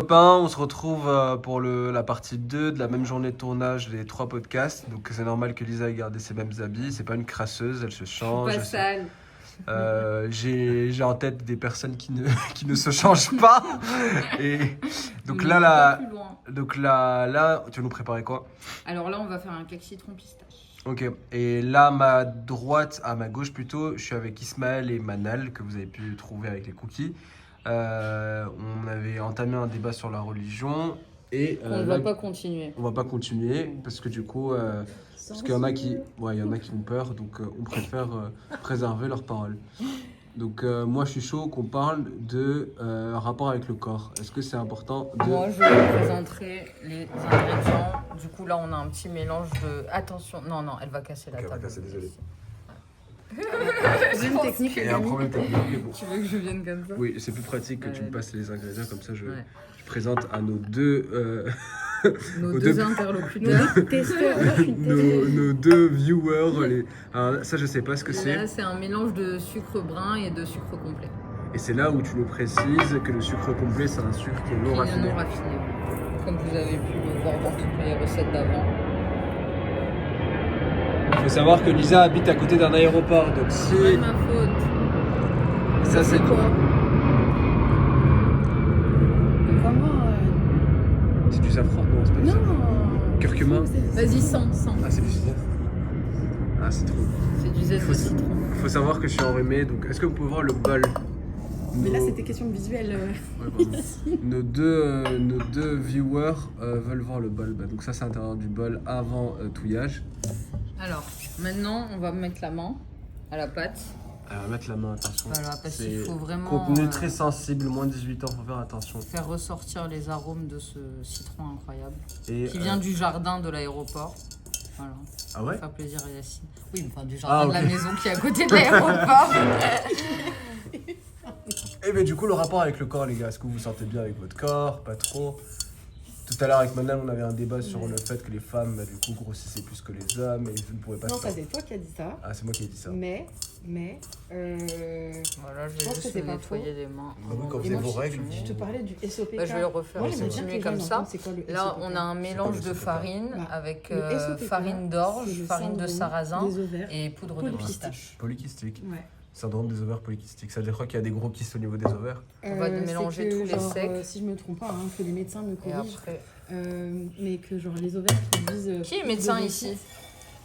Copains, on se retrouve pour la partie 2 de la même journée de tournage des 3 podcasts. Donc c'est normal que Lisa ait gardé ses mêmes habits. C'est pas une crasseuse, elle se change. Pas sale. J'ai en tête des personnes qui ne se changent pas. Et donc Mais là, on va pas plus loin. là, tu vas nous préparer quoi? Alors là, on va faire un cake citron pistache. Ok. Et là, à ma gauche plutôt, je suis avec Ismaël et Manal, que vous avez pu trouver avec les cookies. On avait entamé un débat sur la religion et On ne va pas continuer. on va pas continuer parce que du coup parce qu'il y en a qui ont peur, donc on préfère préserver leurs paroles. Donc moi je suis chaud qu'on parle de rapport avec le corps. Est-ce que c'est important de... Moi, je vous présenterai les ingrédients. Du coup, là, on a un petit mélange de... Attention, non, elle va casser la Ok, elle va table. casser, désolé. J'ai une technique. Il y a un problème technique, mais bon. Tu veux que je vienne comme ça? Oui, c'est plus pratique que tu me passes les ingrédients, comme ça je présente à nos Nos aux deux deux- interlocuteurs. nos deux viewers. Alors, ça je sais pas ce que c'est. Là, c'est un mélange de sucre brun et de sucre complet. Et c'est là où tu nous précises que le sucre complet c'est un sucre qui est non Qui est raffiné. non raffiné. Comme vous avez pu le voir dans toutes les recettes d'avant. Il faut savoir que Lisa habite à côté d'un aéroport, donc si... C'est pas de ma faute. Ça c'est quoi? Comment C'est du safran? Non, c'est pas du Non. safran. Curcuma? Vas-y, 100. Ah, c'est du zeste. Ah, c'est trop. C'est du zeste de citron. Faut savoir que je suis enrhumé, donc est-ce que vous pouvez voir le bol? Mais là, Nos- c'était question visuelle. Ouais, pardon. Nos deux viewers veulent voir le bol. Bah, donc ça c'est l'intérieur du bol avant touillage. Alors, maintenant, on va mettre la main à la pâte. Alors mettre la main, attention. Voilà, parce qu'il C'est faut vraiment contenu très sensible, moins de 18 ans, faut faire attention. faire ressortir les arômes de ce citron incroyable Et, qui vient du jardin de l'aéroport. Voilà, Ah ouais? faire plaisir à Yacine. Oui, enfin du jardin de la ok. maison qui est à côté de l'aéroport. Et ben du coup le rapport avec le corps les gars, est-ce que vous vous sentez bien avec votre corps? Pas trop? Tout à l'heure avec Manal on avait un débat sur le fait que les femmes bah, du coup grossissaient plus que les hommes et je ne pourrais pas Non, se ça faire- c'est toi qui as dit ça. Ah c'est moi qui ai dit ça. Mais, Voilà, je Je vais pense que juste c'est me pas nettoyer les mains. Bah oui, quand vous et avez moi, vos règles. je te parlais du SOPK. Bah, je vais le refaire, Moi, je vais j'aimerais bien continuer que comme les gens ça. entendent c'est quoi le Là, SOPK. on a un mélange le de SOPK? farine Bah, avec le SOPK, farine d'orge, c'est le farine de syndrome sarrasin des ovaires et poudre de polykystiques. pistache. Polykystique. Ouais. Syndrome des ovaires polykystiques. Ça veut dire quoi qu'il y a des gros kystes au niveau des ovaires? On va C'est mélanger que, tous les genre, secs. si je me trompe pas, que les médecins me Et corrigent. après, Mais que genre les ovaires qui disent. qui est médecin ici?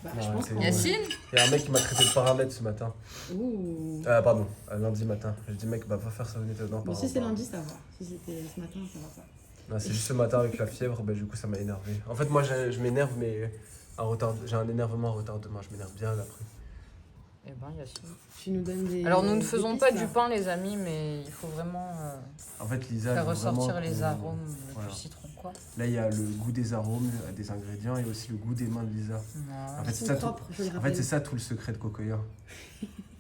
Bah, Non, je pense c'est- qu'on- Yacine? Il y a un mec qui m'a traité de paramètre ce matin. Ouh. Pardon, lundi matin. J'ai dit mec, bah va faire ça au étonnant. Mais si c'est lundi, ça va. Si c'était ce matin, ça va pas. Non, c'est juste ce matin avec la fièvre, bah du coup ça m'a énervé. En fait moi je m'énerve mais j'ai un énervement en retardement, je m'énerve bien après. Eh ben, Yacine. Tu nous donnes des. Alors, nous ne des faisons pistes, pas là. du pain, les amis, mais il faut vraiment En fait Lisa... faire veut ressortir vraiment les qu'on- arômes Voilà. du citron, quoi. Là il y a le goût des arômes, des ingrédients et aussi le goût des mains de Lisa. Non. En fait, Ils c'est sont ça, tout... propres, je le en fait, rappelle. c'est ça tout le secret de Cocoya.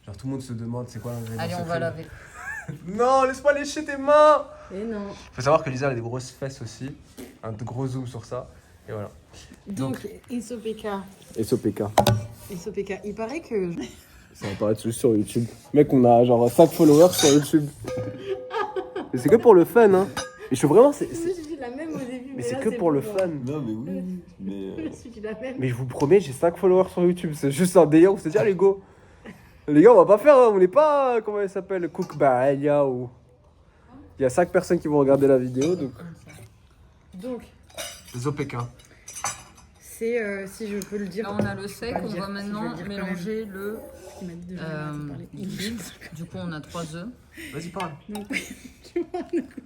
Genre tout le monde se demande c'est quoi l'ingrédient Allez, on secret. va laver. Non, laisse-moi lécher tes mains. Et non. Faut savoir que Lisa elle a des grosses fesses aussi. Un gros zoom sur ça. Et voilà. Donc, SOPK. SOPK. SOPK. Il paraît que. Ça va apparaître sur YouTube. Mec, on a genre 5 followers sur YouTube. Mais c'est que pour le fun, hein. Et je suis vraiment. J'ai dit la même au début. Mais c'est là, que pour le moi. fun. Non, mais oui, mais. Je suis la même. Mais je vous promets, j'ai 5 followers sur YouTube. C'est juste un délire où c'est dire les gars. Les gars, on va pas faire. On n'est pas. Comment elle s'appelle? Cook Bahia ou. Il y a 5 personnes qui vont regarder la vidéo donc. Donc, ZOPK. c'est. Si je peux le dire. Là, on a le sec, Pas le on dire, va si je maintenant vais le dire quand mélanger le Il m'a dit de jamais parler. liquide. Du coup, on a 3 œufs. Vas-y, parle. Donc,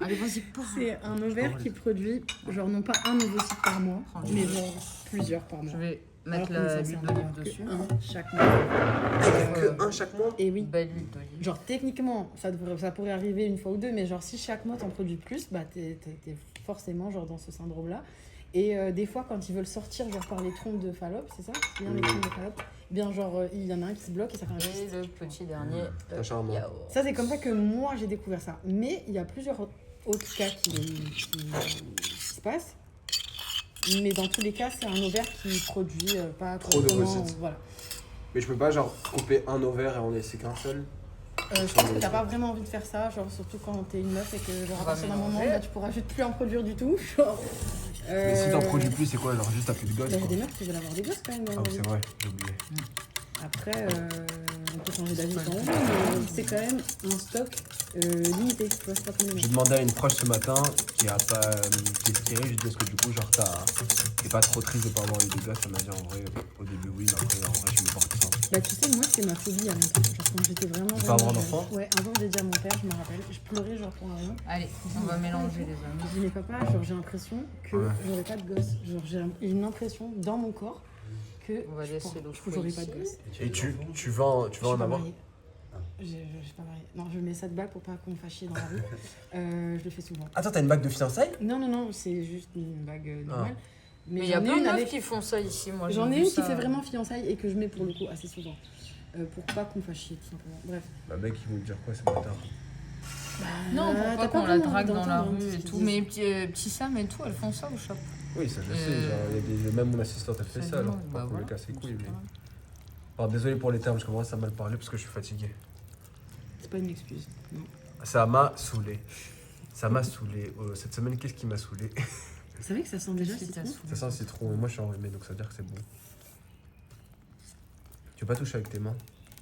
Allez, vas-y, parle. c'est un ovaire qui produit, genre, non pas un ovocyte par mois, Franchement. mais genre plusieurs par mois. Je vais Alors mettre qu'on est l'huile censé en d'olive avoir que dessus. un chaque mois. Que un chaque mois? Et oui. Belle huile d'olive. Genre techniquement, ça pourrait arriver une fois ou deux, mais genre si chaque mois t'en produis plus, bah t'es forcément genre dans ce syndrome-là. Et des fois quand ils veulent sortir genre par les trompes de Fallope, c'est ça? Bien les trompes de Fallope. Bien genre il y en a un qui se bloque et ça fait un Et kyste. le petit dernier, C'est charmant. yaourt. Ça c'est comme ça que moi j'ai découvert ça. Mais il y a plusieurs autres cas qui se passent. Mais dans tous les cas, c'est un ovaire qui produit pas Trop de correctement, ovocytes. voilà. Mais je peux pas genre couper un ovaire et en laisser qu'un seul. Je pense que t'as pas vraiment envie de faire ça, genre surtout quand t'es une meuf et que genre On à va partir d'un moment mélanger. là, tu pourras juste plus en produire du tout. Genre, Mais si t'en produis plus, c'est quoi? Genre juste t'as plus de gosses Il y a quoi. des meufs qui veulent avoir des gosses quand même. dans Ah leur oui, vie. c'est vrai, j'ai oublié. Après, on peut changer d'avis quand on veut, mais c'est quand même un stock limité. Tu vois, c'est pas comme les J'ai mecs. demandé à une proche ce matin qui est stérile, je lui ai dit est-ce que du coup genre t'es pas trop triste de pas avoir eu de gosses? Elle m'a dit en vrai au début oui, mais après en vrai je me porte ça. Bah tu sais, moi c'est ma phobie avant tout. Genre quand j'étais vraiment. De pas avoir jeune. d'enfant? Ouais, un jour j'ai dit à mon père, je me rappelle, je pleurais genre pour un rien. Allez, on va mélanger les amis. Je dis mais papa, genre j'ai l'impression que Ouais. j'aurai pas de gosse. Genre j'ai une impression dans mon corps que On va laisser l'eau j'aurai pas de gosse. Et tu vas en Je suis pas avoir? mariée. Je suis pas mariée. Non, je mets ça de balle pour pas qu'on me fasse chier dans la rue. Je le fais souvent. Attends, t'as une bague de fiançailles? Non, c'est juste une bague normale. Mais il y a j'en ai plein une de meufs avec. qui font ça ici. Moi, J'en j'ai ai vu une qui ça. fait vraiment fiançailles et que je mets pour le coup assez souvent. Pour pas qu'on me fasse chier, tout simplement. Bref. Bah mec, ils vont te dire quoi ce matin? Non, pour t'as pas qu'on la vraiment drague envie dans la d'entendre, rue hein, et ce tout. qu'ils Mais petit Sam et tout, elles font ça au shop. Oui, ça je sais, genre, il y a même mon assistante elle fait C'est ça alors, bon, pas bah pour le voilà. casser les couilles. Mais... Alors désolé pour les termes, je commence à mal parler parce que je suis fatigué. C'est pas une excuse. Non. Ça m'a saoulé. Ça m'a saoulé. Cette semaine, qu'est-ce qui m'a saoulé? Vous savez que ça sent déjà le Qu'est-ce qui t'a citron? saoulé Ça sent le citron et moi je suis enrhumé donc ça veut dire que c'est bon. Tu veux pas toucher avec tes mains?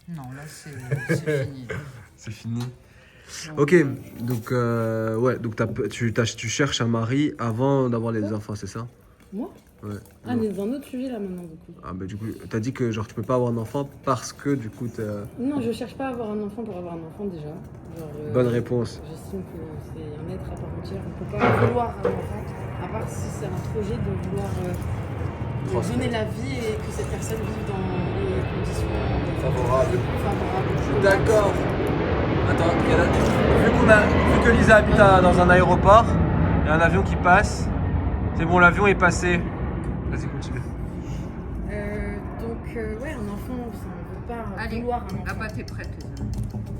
Non, là, c'est fini. C'est fini. Donc, Ok, donc ouais, donc tu cherches un mari avant d'avoir les enfants, c'est ça? Moi? Ouais. Ah, mais dans un autre sujet là maintenant, du coup. Ah bah du coup, t'as dit que genre tu peux pas avoir un enfant parce que du coup t'es... Non, je cherche pas à avoir un enfant pour avoir un enfant déjà. Genre, Bonne réponse. J'estime que c'est un être à part entière. On peut pas vouloir un enfant, à part si c'est un projet de vouloir lui donner la vie et que cette personne vive dans les conditions Favorable. favorables. D'accord. Attends, vu que Lisa habite dans un aéroport, il y a un avion qui passe. C'est bon, l'avion est passé. Vas-y, continue. Donc, ouais, un enfant, on veut pas Allez, vouloir un la enfant. pâte est prête, les amis.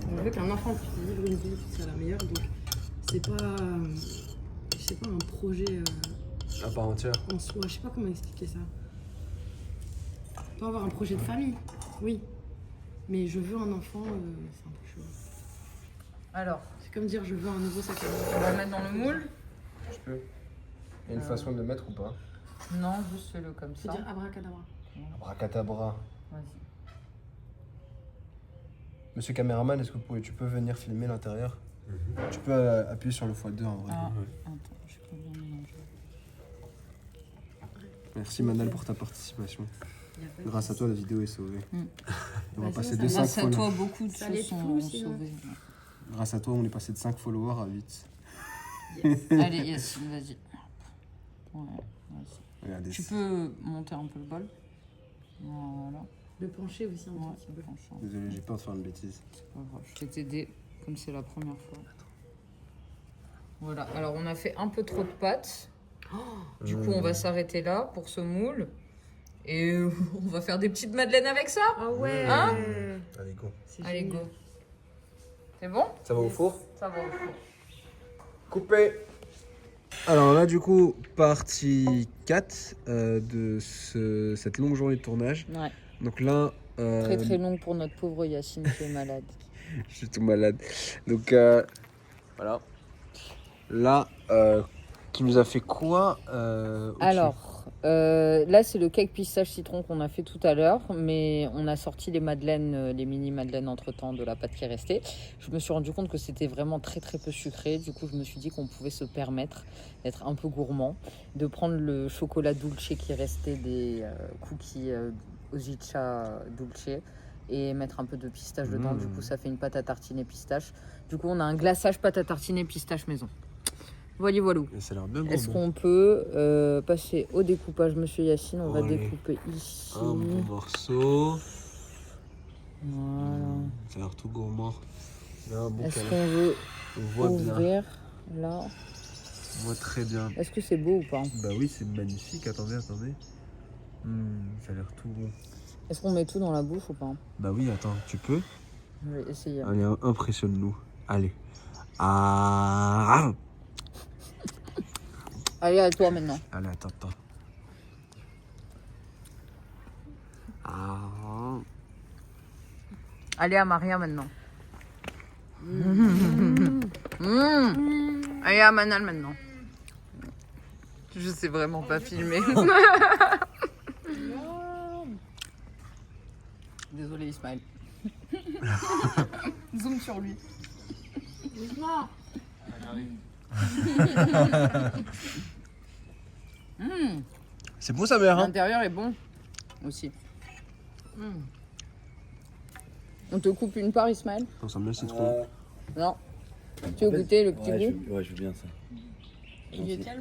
On veut qu'un enfant puisse vivre une vie qui soit la meilleure. Donc, c'est pas, je sais pas, un projet À part entière. en soi. Je sais pas comment expliquer ça. On peut avoir un projet de famille, oui. Mais je veux un enfant, c'est un peu chaud. Alors, C'est comme dire je veux un nouveau sac à on dos. va mettre dans le moule. Je peux. Il y a une façon de le mettre ou pas? Non, juste fais-le comme Faut ça. dire abracadabra. Abracadabra. Vas-y. Monsieur caméraman, est-ce que tu peux venir filmer l'intérieur? Tu peux appuyer sur le x2 en vrai. Ah, attends, je peux bien mélanger. Merci Manal pour ta participation. Y a pas de Grâce à toi, la vidéo est sauvée. Mm. On va Vas-y, passer ça de 5 Grâce à followers. toi, beaucoup de Ça choses les sont fout, sinon. sauvées. Grâce à toi, on est passé de 5 followers à 8. Allez, yes, vas-y. Ouais, vas-y. Regardez. Tu peux monter un peu le bol. Voilà. Le pencher aussi un Ouais, petit peu. franchement, Désolé, j'ai peur de faire une bêtise. c'est pas grave. Je vais t'aider comme c'est la première fois. Voilà, alors on a fait un peu trop de pâtes. Du coup, on va s'arrêter là pour ce moule. Et on va faire des petites madeleines avec ça. Ah ouais. Hein Allez, go. C'est Allez, génial. go. C'est bon? Ça va au four? Ça va au four. Coupé. Alors là, du coup, partie 4 de cette longue journée de tournage. Ouais. Donc là... Très très longue pour notre pauvre Yacine qui est malade. Je suis tout malade. Donc voilà. Là, qui nous a fait quoi au-dessus? Alors, là c'est le cake pistache citron qu'on a fait tout à l'heure, mais on a sorti les madeleines, les mini madeleines entre temps de la pâte qui est restée. Je me suis rendu compte que c'était vraiment très très peu sucré. Du coup, je me suis dit qu'on pouvait se permettre d'être un peu gourmand, de prendre le chocolat dulce qui restait des cookies Osicha dulce et mettre un peu de pistache dedans. Du coup, ça fait une pâte à tartiner pistache. Du coup, on a un glaçage pâte à tartiner pistache maison. Voilà, voilà. Et ça a l'air bien gros. Est-ce qu'on peut passer au découpage, monsieur Yacine? On va Allez. découper ici. Un bon morceau. Voilà. Ça a l'air tout gourmand. Il y a un bon Est-ce câlin. qu'on veut On voit bien. ouvrir là? On voit très bien. Est-ce que c'est beau ou pas? Bah oui, c'est magnifique. Attendez. Ça a l'air tout bon. Est-ce qu'on met tout dans la bouche ou pas? Bah oui, attends, tu peux? Je vais essayer. Allez, impressionne-nous. Allez. Ah. Allez, à toi maintenant. Allez, attends. Ah. Allez à Maria maintenant. Allez, à Manal maintenant. Je sais vraiment pas filmer. Désolé Ismaël. Zoom sur lui. C'est bon sa mère, hein? L'intérieur est bon aussi. On te coupe une part Ismaël? Ça sent bien le citron. Non. Tu veux goûter le petit goût? Ouais, je veux bien ça. Il est tellement